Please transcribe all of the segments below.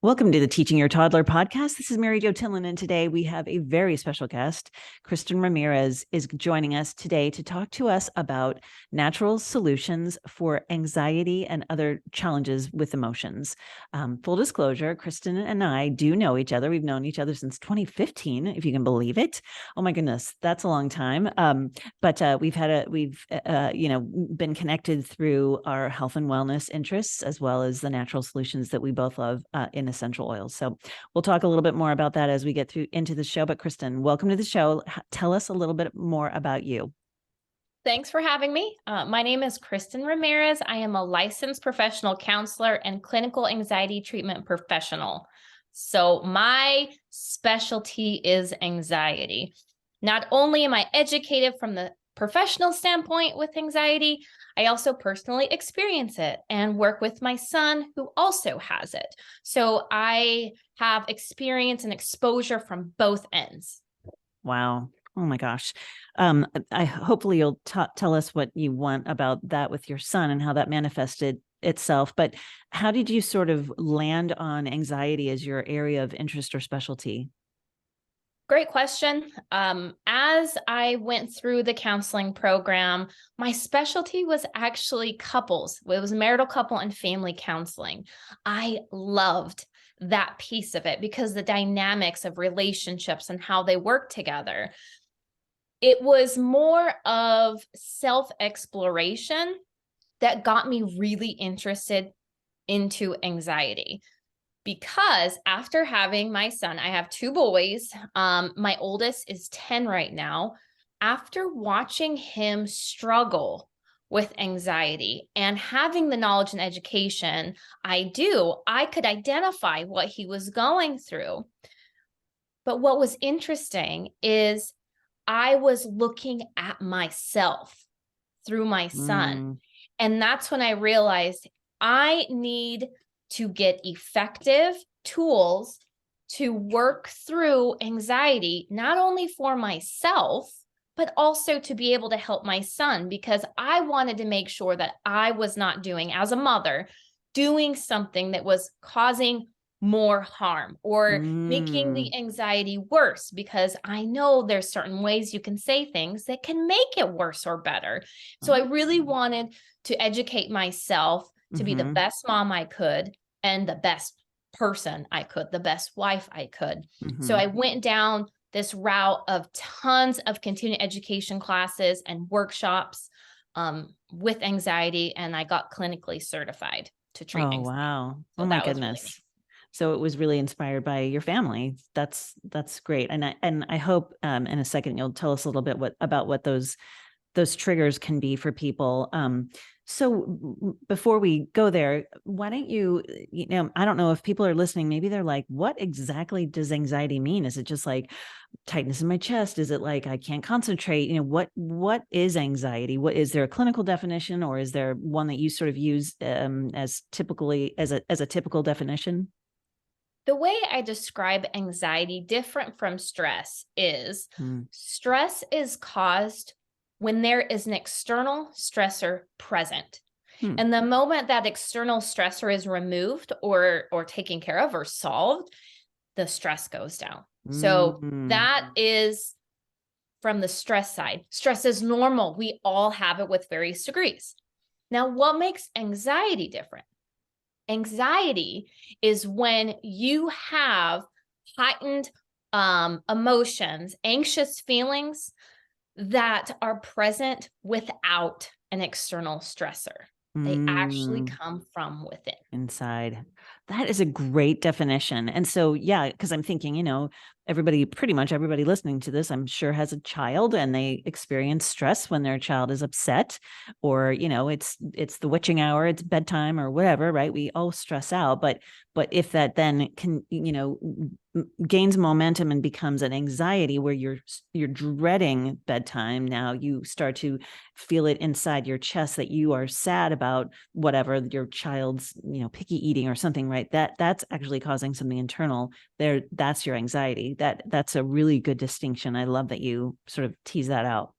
Welcome to the Teaching Your Toddler podcast. This is Mary Jo Tillin, and today we have a very special guest. Kristen Ramirez is joining us today to talk to us about natural solutions for anxiety and other challenges with emotions. Full disclosure, Kristen and I do know each other. We've known each other since 2015, if you can believe it. Oh my goodness, that's a long time. But we've been connected through our health and wellness interests, as well as the natural solutions that we both love in essential oils. So we'll talk a little bit more about that as we get through into the show. But Kristen, welcome to the show. Tell us a little bit more about you. Thanks for having me. My name is Kristen Ramirez. I am a licensed professional counselor and clinical anxiety treatment professional. So my specialty is anxiety. Not only am I educated from the professional standpoint with anxiety, I also personally experience it and work with my son who also has it. So I have experience and exposure from both ends. Wow. Oh my gosh. Hopefully you'll tell us what you want about that with your son and how that manifested itself. But how did you sort of land on anxiety as your area of interest or specialty? Great question. As I went through the counseling program, my specialty was actually couples. It was marital couple and family counseling. I loved that piece of it because the dynamics of relationships and how they work together. It was more of self-exploration that got me really interested into anxiety. Because after having my son, I have two boys. My oldest is 10 right now. After watching him struggle with anxiety and having the knowledge and education I could identify what he was going through. But what was interesting is I was looking at myself through my son. And that's when I realized I need to get effective tools to work through anxiety, not only for myself, but also to be able to help my son, because I wanted to make sure that I was not doing, as a mother, doing something that was causing more harm or making the anxiety worse, because I know there's certain ways you can say things that can make it worse or better. So I really wanted to educate myself to be the best mom I could and the best person I could, the best wife I could. So I went down this route of tons of continuing education classes and workshops with anxiety, and I got clinically certified to treat anxiety. Wow. So oh my that was goodness. really So it was really inspired by your family. That's great. And I hope in a second you'll tell us a little bit about what those triggers can be for people. So before we go there, why don't you I don't know if people are listening, maybe they're like, what exactly does anxiety mean? Is it just like tightness in my chest? Is it like I can't concentrate? What is anxiety? What is there a clinical definition, or is there one that you sort of use as a typical definition? The way I describe anxiety, different from stress, is stress is caused when there is an external stressor present. And the moment that external stressor is removed or taken care of or solved, the stress goes down. So that is from the stress side. Stress is normal. We all have it with various degrees. Now, what makes anxiety different? Anxiety is when you have heightened emotions, anxious feelings that are present without an external stressor. They actually come from within. Inside. That is a great definition. And so, yeah, because I'm thinking, pretty much everybody listening to this, I'm sure, has a child, and they experience stress when their child is upset, or, it's the witching hour, it's bedtime or whatever, right? We all stress out. But if that then can, gains momentum and becomes an anxiety where you're dreading bedtime, now you start to feel it inside your chest that you are sad about whatever your child's, picky eating or something, right? That's actually causing something internal there. That's your anxiety. That's a really good distinction. I love that you sort of tease that out.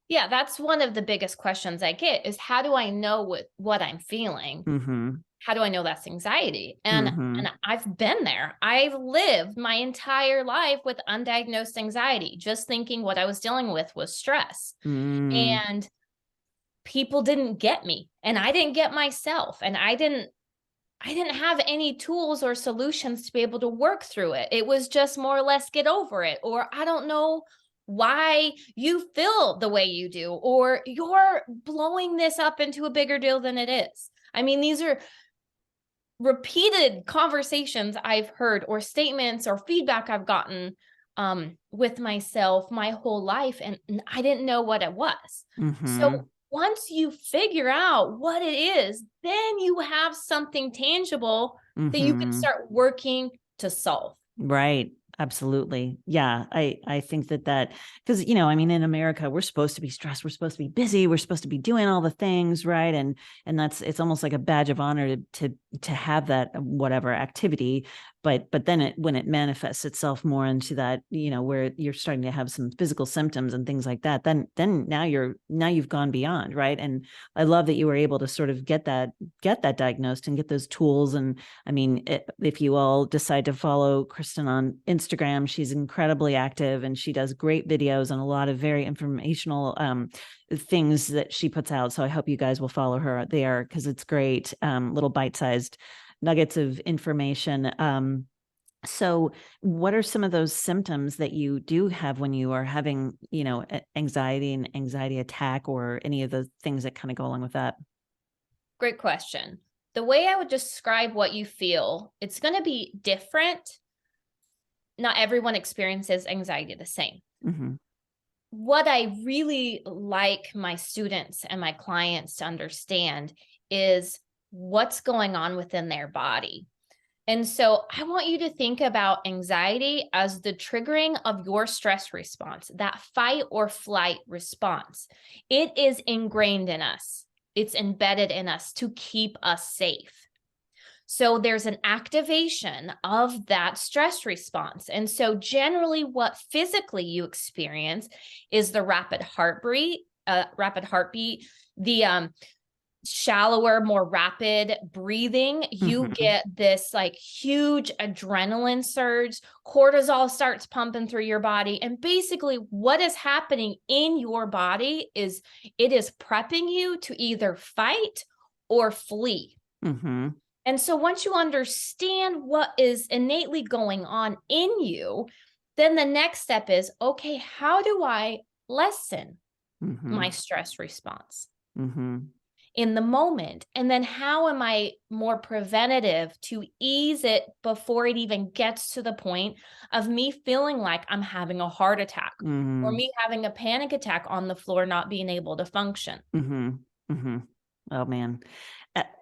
Yeah, that's one of the biggest questions I get is how do I know what I'm feeling? Mm-hmm. How do I know that's anxiety? Mm-hmm. And I've been there. I've lived my entire life with undiagnosed anxiety, just thinking what I was dealing with was stress. Mm. And people didn't get me, and I didn't get myself, and I didn't have any tools or solutions to be able to work through it. It was just more or less get over it, or I don't know why you feel the way you do, or you're blowing this up into a bigger deal than it is. I mean, these are repeated conversations I've heard, or statements or feedback I've gotten with myself my whole life, and I didn't know what it was. Mm-hmm. So once you figure out what it is, then you have something tangible that you can Mm-hmm. start working to solve. Right. Absolutely. Yeah. I think that because, I mean, in America, we're supposed to be stressed. We're supposed to be busy. We're supposed to be doing all the things. Right. And it's almost like a badge of honor to have that whatever activity. But then when it manifests itself more into that, where you're starting to have some physical symptoms and things like that, then now you've gone beyond. Right. And I love that you were able to sort of get that diagnosed and get those tools. And I mean, if you all decide to follow Kristen on Instagram, she's incredibly active and she does great videos and a lot of very informational things that she puts out. So I hope you guys will follow her there because it's great, little bite-sized nuggets of information. So what are some of those symptoms that you do have when you are having, anxiety and anxiety attack, or any of the things that kind of go along with that? Great question. The way I would describe what you feel, it's going to be different. Not everyone experiences anxiety the same. Mm-hmm. What I really like my students and my clients to understand is what's going on within their body. And so I want you to think about anxiety as the triggering of your stress response, that fight or flight response. It is ingrained in us. It's embedded in us to keep us safe. So there's an activation of that stress response. And so generally what physically you experience is the rapid heartbeat, the shallower, more rapid breathing. You Mm-hmm. get this like huge adrenaline surge, cortisol starts pumping through your body. And basically what is happening in your body is it is prepping you to either fight or flee. Mm-hmm. And so once you understand what is innately going on in you, then the next step is, okay, how do I lessen Mm-hmm. my stress response Mm-hmm. in the moment? And then how am I more preventative to ease it before it even gets to the point of me feeling like I'm having a heart attack or Mm-hmm. me having a panic attack on the floor, not being able to function? Mm-hmm. Mm-hmm. Oh man.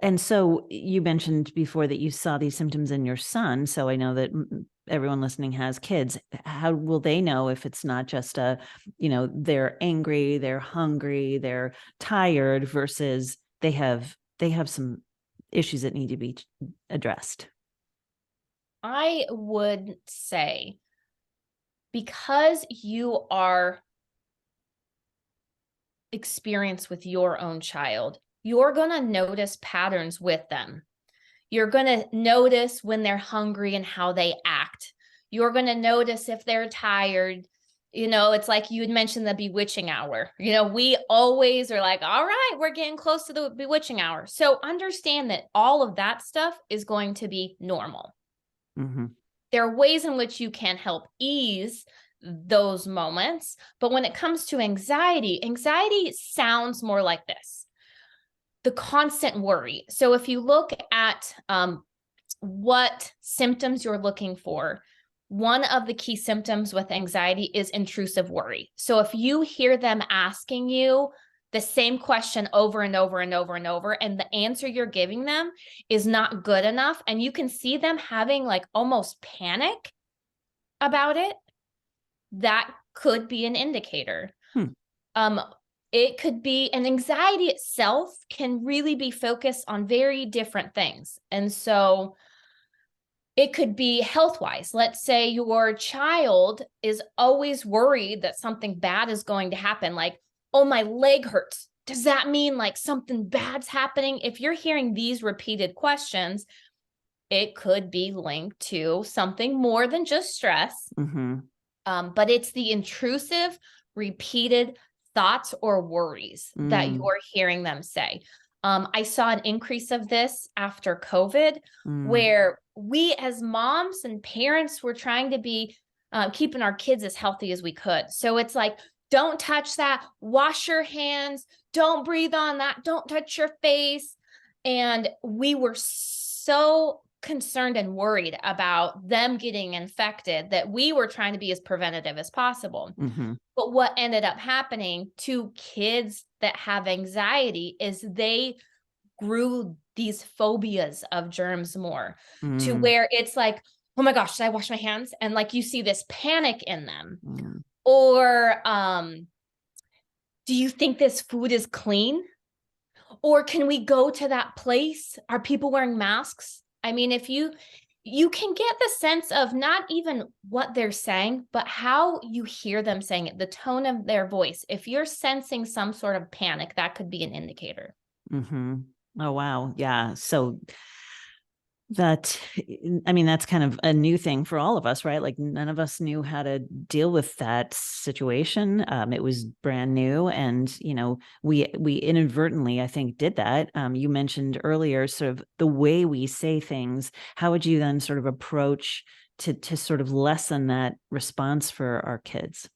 And so you mentioned before that you saw these symptoms in your son. So I know that everyone listening has kids. How will they know if it's not just they're angry, they're hungry, they're tired versus they have some issues that need to be addressed? I would say because you are experienced with your own child, you're going to notice patterns with them. You're going to notice when they're hungry and how they act. You're going to notice if they're tired. It's like you had mentioned the bewitching hour. We always are like, all right, we're getting close to the bewitching hour. So understand that all of that stuff is going to be normal. Mm-hmm. There are ways in which you can help ease those moments. But when it comes to anxiety sounds more like this: the constant worry. So if you look at what symptoms you're looking for, one of the key symptoms with anxiety is intrusive worry. So if you hear them asking you the same question over and over and over and over, and the answer you're giving them is not good enough, and you can see them having like almost panic about it, that could be an indicator. Hmm. Um, it could be an anxiety itself can really be focused on very different things. And so it could be health-wise. Let's say your child is always worried that something bad is going to happen. Like, oh, my leg hurts. Does that mean like something bad's happening? If you're hearing these repeated questions, it could be linked to something more than just stress. But it's the intrusive, repeated thoughts or worries that you're hearing them say. I saw an increase of this after COVID, where we as moms and parents were trying to be keeping our kids as healthy as we could. So it's like, don't touch that, wash your hands, don't breathe on that, don't touch your face. And we were so concerned and worried about them getting infected that we were trying to be as preventative as possible. But what ended up happening to kids that have anxiety is they grew these phobias of germs more, to where it's like, oh my gosh, should I wash my hands? And like you see this panic in them. Or do you think this food is clean? Or can we go to that place? Are people wearing masks? I mean, if you can get the sense of not even what they're saying, but how you hear them saying it, the tone of their voice. If you're sensing some sort of panic, that could be an indicator. Oh, wow. Yeah. So that, I mean, that's kind of a new thing for all of us, right? Like none of us knew how to deal with that situation. It was brand new. And, you know, we inadvertently, I think, did that. You mentioned earlier, sort of the way we say things. How would you then sort of approach to sort of lessen that response for our kids?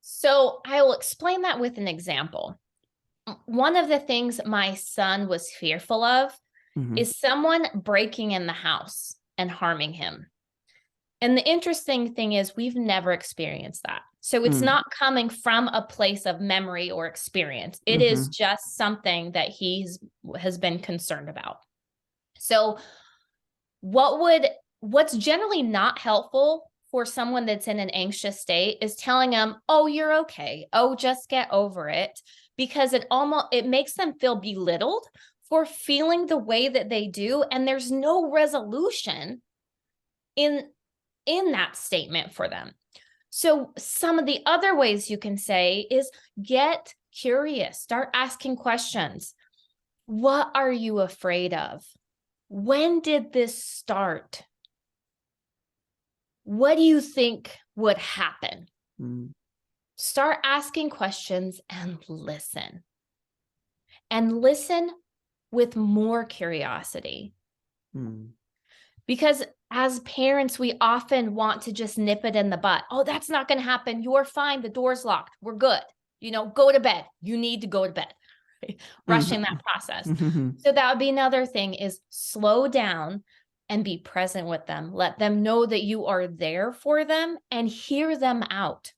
So I will explain that with an example. One of the things my son was fearful of is someone breaking in the house and harming him. And the interesting thing is we've never experienced that. So it's not coming from a place of memory or experience. It is just something that has been concerned about. So what's generally not helpful for someone that's in an anxious state is telling them, oh, you're okay. Oh, just get over it. Because it makes them feel belittled for feeling the way that they do. And there's no resolution in that statement for them. So some of the other ways you can say is get curious, start asking questions. What are you afraid of? When did this start? What do you think would happen? Start asking questions and listen. And listen with more curiosity. Because as parents, we often want to just nip it in the butt. Oh, that's not going to happen. You're fine. The door's locked. We're good. You know, go to bed. You need to go to bed. Rushing that process. So that would be another thing, is slow down and be present with them. Let them know that you are there for them and hear them out.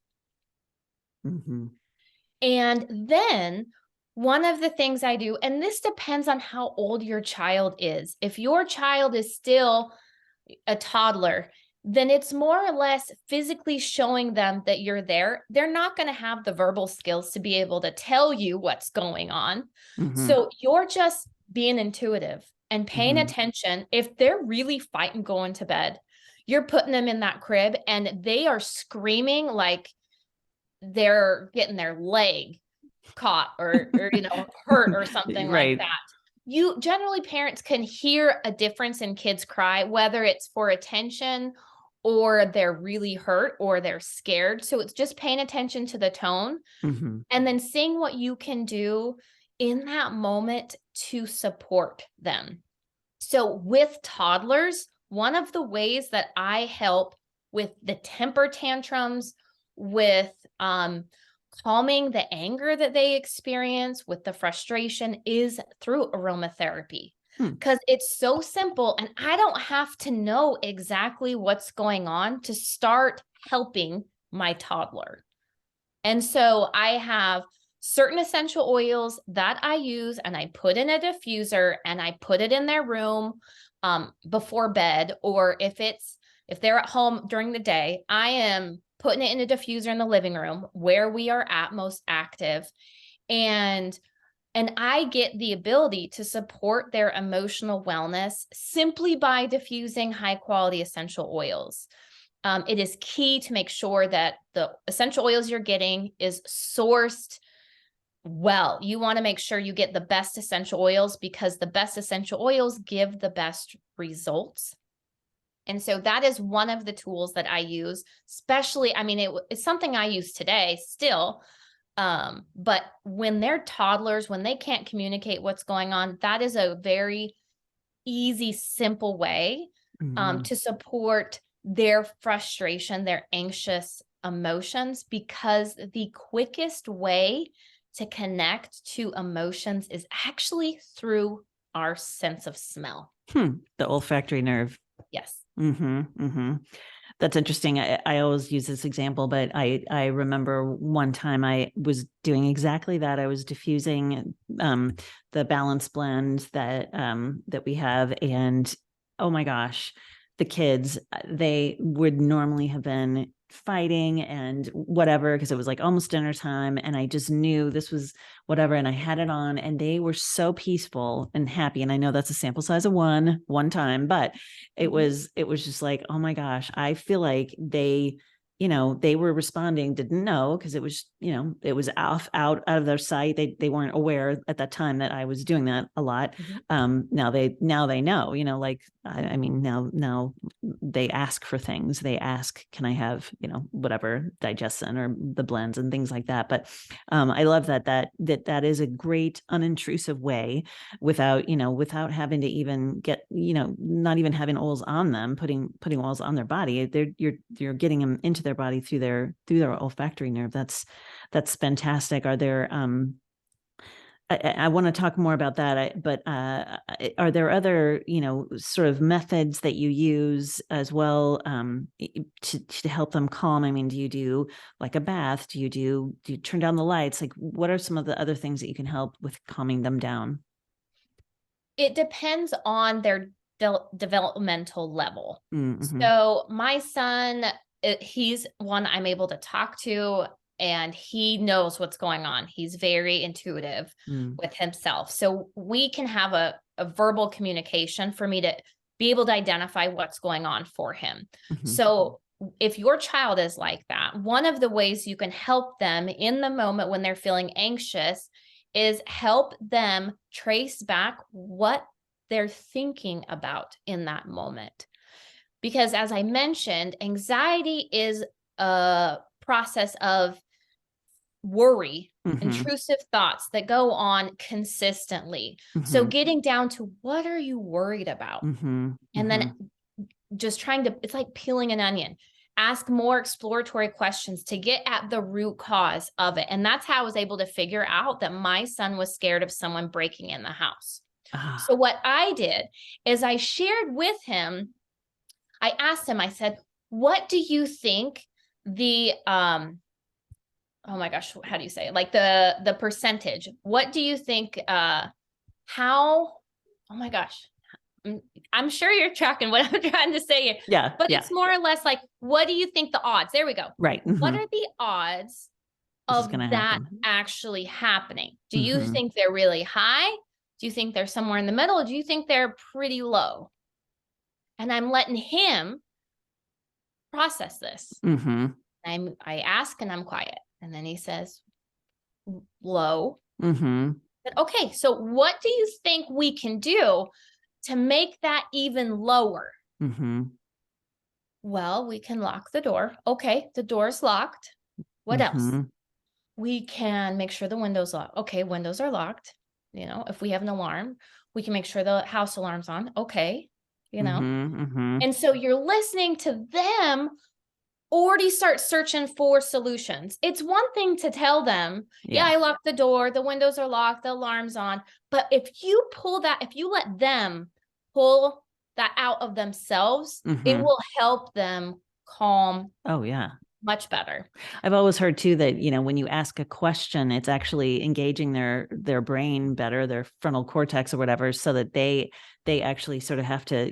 And then one of the things I do, and this depends on how old your child is. If your child is still a toddler, then it's more or less physically showing them that you're there. They're not going to have the verbal skills to be able to tell you what's going on. So you're just being intuitive and paying attention. If they're really fighting going to bed, you're putting them in that crib and they are screaming like they're getting their leg caught or you know, hurt or something like that. Generally, parents can hear a difference in kids cry, whether it's for attention or they're really hurt or they're scared. So it's just paying attention to the tone and then seeing what you can do in that moment to support them. So with toddlers, one of the ways that I help with the temper tantrums, with calming the anger that they experience, with the frustration, is through aromatherapy. Because it's so simple and I don't have to know exactly what's going on to start helping my toddler. And so I have certain essential oils that I use and I put in a diffuser and I put it in their room before bed, or if they're at home during the day, I am putting it in a diffuser in the living room where we are at most active. And I get the ability to support their emotional wellness simply by diffusing high quality essential oils. It is key to make sure that the essential oils you're getting is sourced well. You want to make sure you get the best essential oils, because the best essential oils give the best results. And so that is one of the tools that I use, especially, I mean, it's something I use today still. But when they're toddlers, when they can't communicate what's going on, that is a very easy, simple way to support their frustration, their anxious emotions, because the quickest way to connect to emotions is actually through our sense of smell. The olfactory nerve. Yes. That's interesting. I always use this example, but I remember one time I was doing exactly that. I was diffusing the balance blend that we have, and oh my gosh, the kids, they would normally have been fighting and whatever, because it was like almost dinner time, and I just knew this was whatever, and I had it on, and they were so peaceful and happy. And I know that's a sample size of one time, but it was just like, oh my gosh, I feel like they were responding, didn't know, because it was, it was out of their sight. They weren't aware at that time that I was doing that a lot. Now they know, like, I mean, now they ask for things. They ask, can I have, whatever digestion or the blends and things like that. But I love that is a great unintrusive way, without having to even get, not even having oils on them, putting oils on their body. You're getting them into their body through their olfactory nerve. That's fantastic. Are there I want to talk more about that, but are there other, sort of methods that you use as well, to help them calm? I mean, do you do like a bath? Do you turn down the lights? Like, what are some of the other things that you can help with calming them down? It depends on their developmental level. So my son, he's one I'm able to talk to, and he knows what's going on. He's very intuitive with himself. So we can have a verbal communication for me to be able to identify what's going on for him. So if your child is like that, one of the ways you can help them in the moment when they're feeling anxious is help them trace back what they're thinking about in that moment. Because as I mentioned, anxiety is a process of worry, intrusive thoughts that go on consistently. So getting down to, what are you worried about? And then just trying to, it's like peeling an onion. Ask more exploratory questions to get at the root cause of it. And that's how I was able to figure out that my son was scared of someone breaking in the house. So what I did is I shared with him, I asked him, I said, what do you think the, oh my gosh, how do you say it? Like the percentage, what do you think, oh my gosh, I'm sure you're tracking what I'm trying to say here. Yeah. But it's more or less like, what do you think the odds? There we go. Right. What are the odds of that actually happening? Do you think they're really high? Do you think they're somewhere in the middle? Or do you think they're pretty low? And I'm letting him process this. I ask and I'm quiet. And then he says, low. Okay, so what do you think we can do to make that even lower? Well, we can lock the door. Okay, the door's locked. What else? We can make sure the window's locked. Okay, windows are locked. If we have an alarm, we can make sure the house alarm's on. Okay, And so you're listening to them already start searching for solutions. It's one thing to tell them, yeah, I locked the door, the windows are locked, the alarm's on. But if you let them pull that out of themselves, it will help them calm. Oh, yeah. Much better. I've always heard too that, when you ask a question, it's actually engaging their brain better, their frontal cortex or whatever, so that they they actually sort of have to,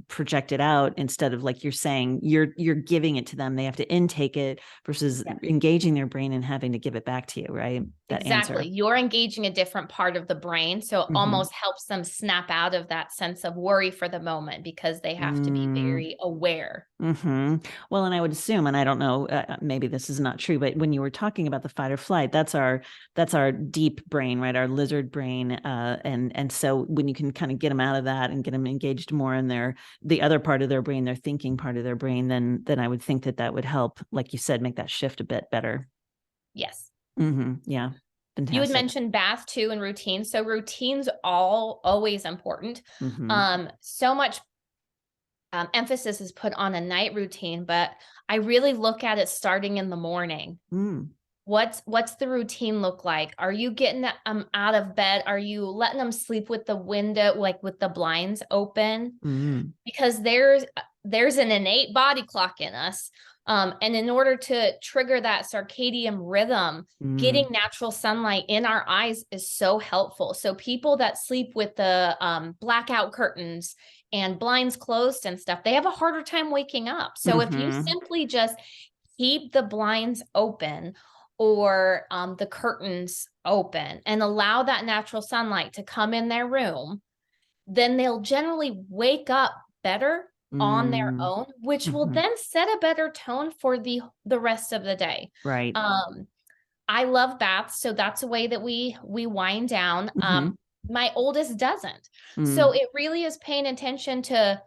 project it out instead of, like you're saying, you're giving it to them. They have to intake it versus engaging their brain and having to give it back to you, right? That Exactly. answer. You're engaging a different part of the brain. So it almost helps them snap out of that sense of worry for the moment because they have to be very aware. Well, and I would assume, and I don't know, maybe this is not true, but when you were talking about the fight or flight, that's our deep brain, right? Our lizard brain. And so when you can kind of get them out of that and get them engaged more in the other part of their brain, their thinking part of their brain, then I would think that would help, like you said, make that shift a bit better. Yes. Yeah. Fantastic. You had mentioned bath too and routine. So routines always important. So much emphasis is put on a night routine, but I really look at it starting in the morning. What's the routine look like? Are you getting them out of bed? Are you letting them sleep with the window, like with the blinds open? Because there's an innate body clock in us. And in order to trigger that circadian rhythm, getting natural sunlight in our eyes is so helpful. So people that sleep with the blackout curtains and blinds closed and stuff, they have a harder time waking up. So if you simply just keep the blinds open or the curtains open and allow that natural sunlight to come in their room, then they'll generally wake up better on their own, which will then set a better tone for the rest of the day. Right. I love baths, so that's a way that we wind down. My oldest doesn't. So it really is paying attention to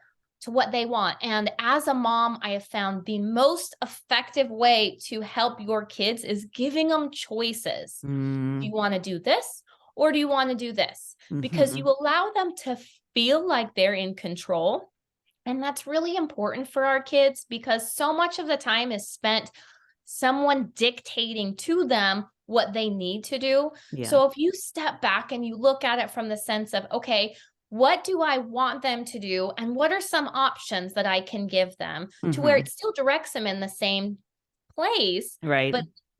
what they want. And as a mom, I have found the most effective way to help your kids is giving them choices. Do you want to do this or do you want to do this? Because you allow them to feel like they're in control. And that's really important for our kids because so much of the time is spent someone dictating to them what they need to do. So if you step back and you look at it from the sense of, okay, what do I want them to do? And what are some options that I can give them to where it still directs them in the same place, right?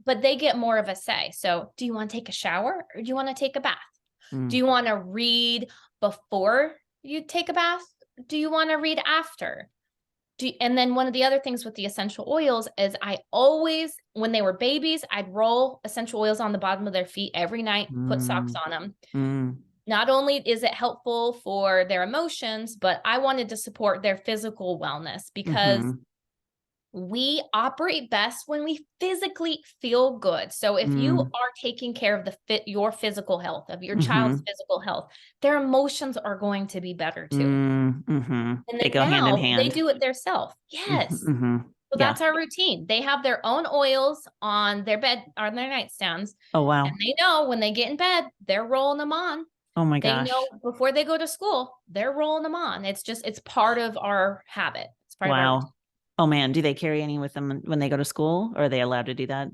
But they get more of a say. So do you want to take a shower or do you want to take a bath? Do you want to read before you take a bath? Do you want to read after? And then one of the other things with the essential oils is I always, when they were babies, I'd roll essential oils on the bottom of their feet every night, put socks on them. Not only is it helpful for their emotions, but I wanted to support their physical wellness because we operate best when we physically feel good. So if you are taking care of your physical health, of your child's physical health, their emotions are going to be better too. And they go hand in hand. They do it themselves. Yes. So that's our routine. They have their own oils on their bed, on their nightstands. Oh, wow. And they know when they get in bed, they're rolling them on. Oh my gosh. They know before they go to school, they're rolling them on. It's part of our habit. It's part of our routine. Oh man, do they carry any with them when they go to school, or are they allowed to do that?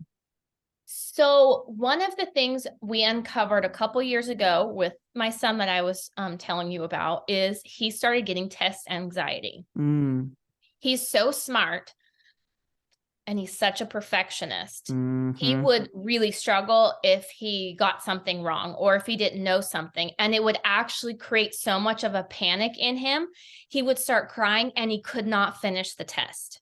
So one of the things we uncovered a couple years ago with my son that I was telling you about is he started getting test anxiety. He's so smart and he's such a perfectionist. He would really struggle if he got something wrong or if he didn't know something, and it would actually create so much of a panic in him. He would start crying and he could not finish the test.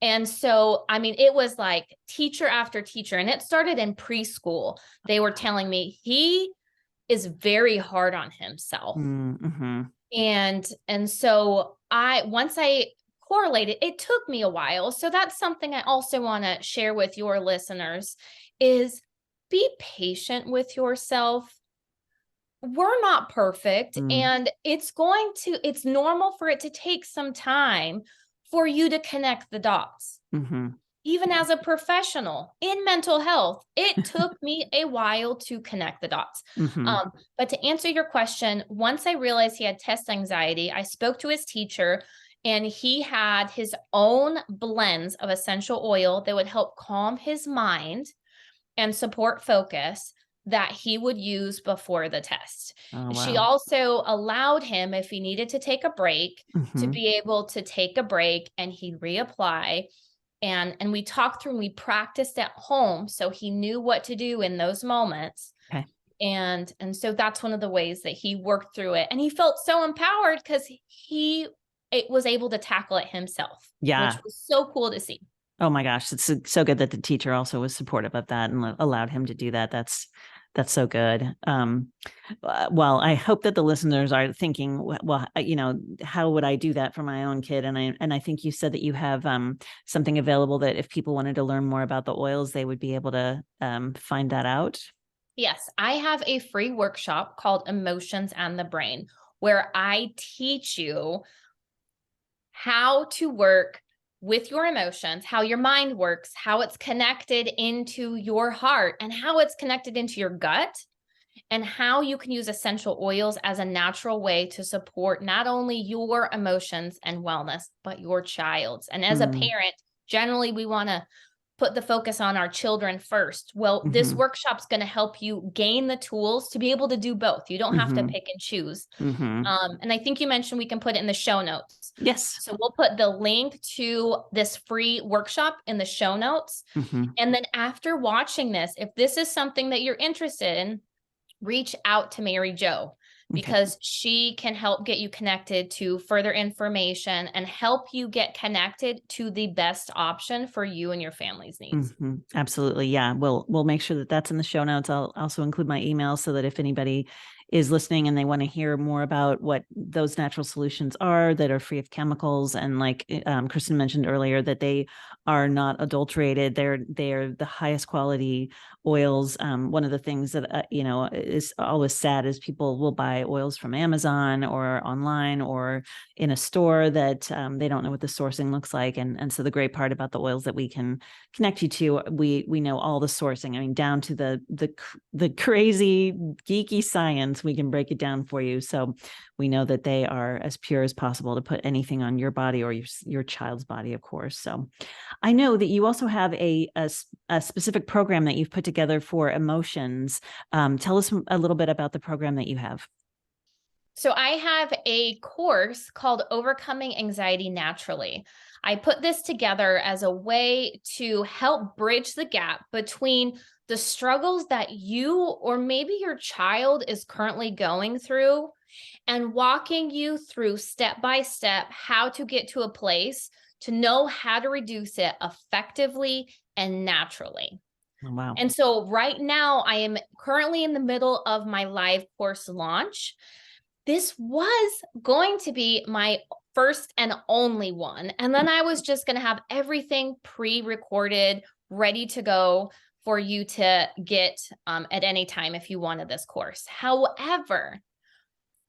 And so, I mean, it was like teacher after teacher, and it started in preschool. They were telling me he is very hard on himself. And so once I correlated, it took me a while. So that's something I also want to share with your listeners is be patient with yourself. We're not perfect, and it's normal for it to take some time for you to connect the dots. Even as a professional in mental health, it took me a while to connect the dots. But to answer your question, once I realized he had test anxiety, I spoke to his teacher, and he had his own blends of essential oil that would help calm his mind and support focus that he would use before the test. Oh, wow. She also allowed him, if he needed to take a break, to be able to take a break, and he'd reapply. And we talked through and we practiced at home, so he knew what to do in those moments. Okay. And so that's one of the ways that he worked through it. And he felt so empowered because he was able to tackle it himself, Yeah. which was so cool to see. Oh my gosh, it's so good that the teacher also was supportive of that and allowed him to do that. That's so good. Well, I hope that the listeners are thinking, well, how would I do that for my own kid? And I think you said that you have something available that if people wanted to learn more about the oils, they would be able to find that out. Yes, I have a free workshop called Emotions and the Brain, where I teach you how to work with your emotions, how your mind works, how it's connected into your heart, and how it's connected into your gut, and how you can use essential oils as a natural way to support not only your emotions and wellness, but your child's. And as a parent, generally we want to put the focus on our children first. Well, this workshop's going to help you gain the tools to be able to do both. You don't have to pick and choose. And I think you mentioned we can put it in the show notes. Yes. So we'll put the link to this free workshop in the show notes. And then after watching this, if this is something that you're interested in, reach out to Mary Jo, because she can help get you connected to further information and help you get connected to the best option for you and your family's needs. Absolutely. Yeah. We'll make sure that that's in the show notes. I'll also include my email so that if anybody is listening and they want to hear more about what those natural solutions are that are free of chemicals, and like Kristen mentioned earlier, that they are not adulterated. They're the highest quality oils. One of the things that is always sad is people will buy oils from Amazon or online or in a store that they don't know what the sourcing looks like. And so the great part about the oils that we can connect you to, we know all the sourcing. I mean, down to the crazy geeky science, we can break it down for you. So we know that they are as pure as possible to put anything on your body or your child's body, of course. So I know that you also have a specific program that you've put together for emotions. Tell us a little bit about the program that you have. So I have a course called Overcoming Anxiety Naturally. I put this together as a way to help bridge the gap between the struggles that you or maybe your child is currently going through, and walking you through step by step how to get to a place to know how to reduce it effectively and naturally. Oh, wow. And so right now I am currently in the middle of my live course launch. This was going to be my first and only one. And then I was just going to have everything pre-recorded, ready to go for you to get at any time if you wanted this course. However,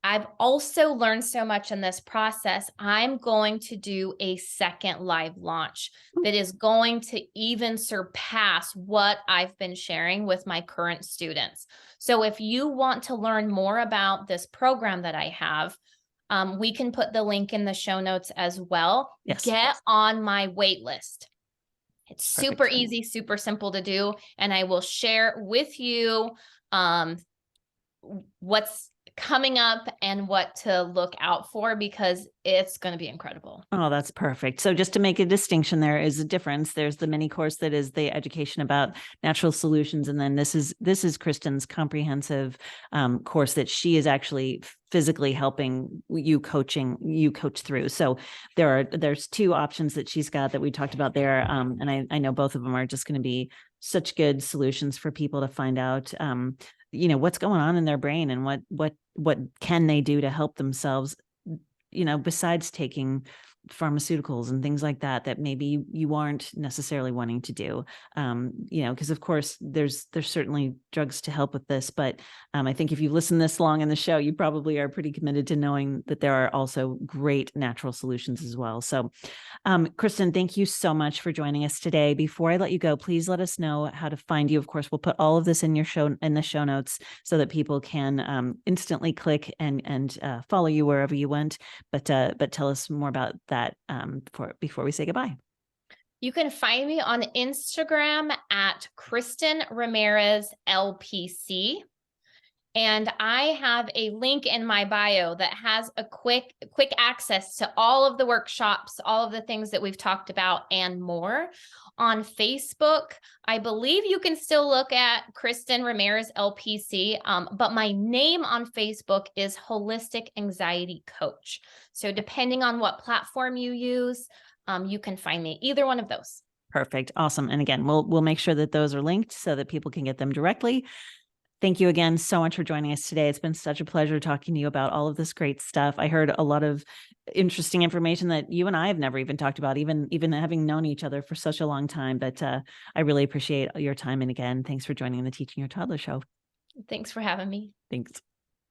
I've also learned so much in this process. I'm going to do a second live launch that is going to even surpass what I've been sharing with my current students. So if you want to learn more about this program that I have, we can put the link in the show notes as well. Yes. Get on my wait list. It's super Perfect. easy, super simple to do. And I will share with you what's coming up and what to look out for, because it's going to be incredible. Oh, that's perfect. So just to make a distinction, there is a difference. There's the mini course that is the education about natural solutions. And then this is Kristen's comprehensive course that she is actually physically helping you coach through. So there's two options that she's got that we talked about there. And I know both of them are just going to be such good solutions for people to find out what's going on in their brain and what can they do to help themselves, besides taking pharmaceuticals and things like that maybe you aren't necessarily wanting to do, because of course there's certainly drugs to help with this, but I think if you've listened this long in the show, you probably are pretty committed to knowing that there are also great natural solutions as well. So Kristen, thank you so much for joining us today. Before I let you go, please let us know how to find you. Of course, we'll put all of this in the show notes so that people can instantly click and follow you wherever you went. But tell us more about that before we say goodbye. You can find me on Instagram at Kristen Ramirez LPC. And I have a link in my bio that has a quick access to all of the workshops, all of the things that we've talked about and more. On Facebook, I believe you can still look at Kristen Ramirez LPC, but my name on Facebook is Holistic Anxiety Coach. So depending on what platform you use, you can find me either one of those. Perfect. Awesome. And again, we'll make sure that those are linked so that people can get them directly. Thank you again so much for joining us today. It's been such a pleasure talking to you about all of this great stuff. I heard a lot of interesting information that you and I have never even talked about, even having known each other for such a long time. But I really appreciate your time. And again, thanks for joining the Teaching Your Toddler Show. Thanks for having me. Thanks.